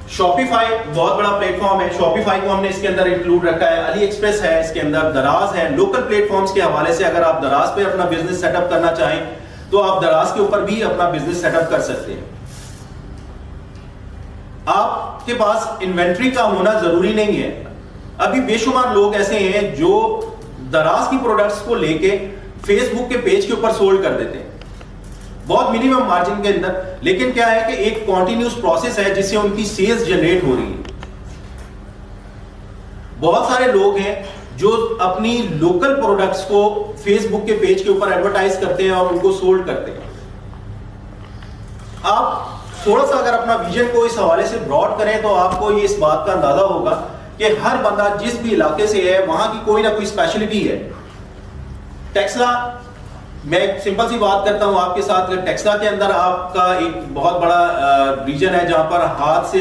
Shopify बहुत बड़ा platform है, शॉपिफाई को हमने इसके अंदर इंक्लूड रखा है, अली एक्सप्रेस है इसके अंदर, दराज है। लोकल प्लेटफॉर्म्स के हवाले से अगर आप दराज पे अपना बिजनेस सेटअप करना चाहें तो आप दराज के ऊपर भी अपना बिजनेस सेटअप कर सकते हैं। आपके पास इन्वेंट्री का होना जरूरी नहीं है। अभी बेशुमार लोग ऐसे हैं जो दराज की प्रोडक्ट्स को लेके फेसबुक के पेज के ऊपर सोल्ड कर देते हैं बहुत मिनिमम मार्जिन के अंदर, लेकिन क्या है कि एक कॉन्टिन्यूस प्रोसेस है जिससे उनकी सेल्स जनरेट हो रही है। बहुत सारे लोग हैं जो अपनी लोकल प्रोडक्ट्स को फेसबुक के पेज के ऊपर एडवर्टाइज करते हैं और उनको सोल्ड करते हैं। आप थोड़ा सा अगर अपना विजन को इस हवाले से ब्रॉड करें तो आपको ये इस बात का अंदाजा होगा कि हर बंदा जिस भी इलाके से है वहां की कोई ना कोई स्पेशलिटी है। टेक्सला, मैं एक सिंपल सी बात करता हूं आपके साथ, टेक्सला के अंदर आपका एक बहुत बड़ा रीजन है जहां पर हाथ से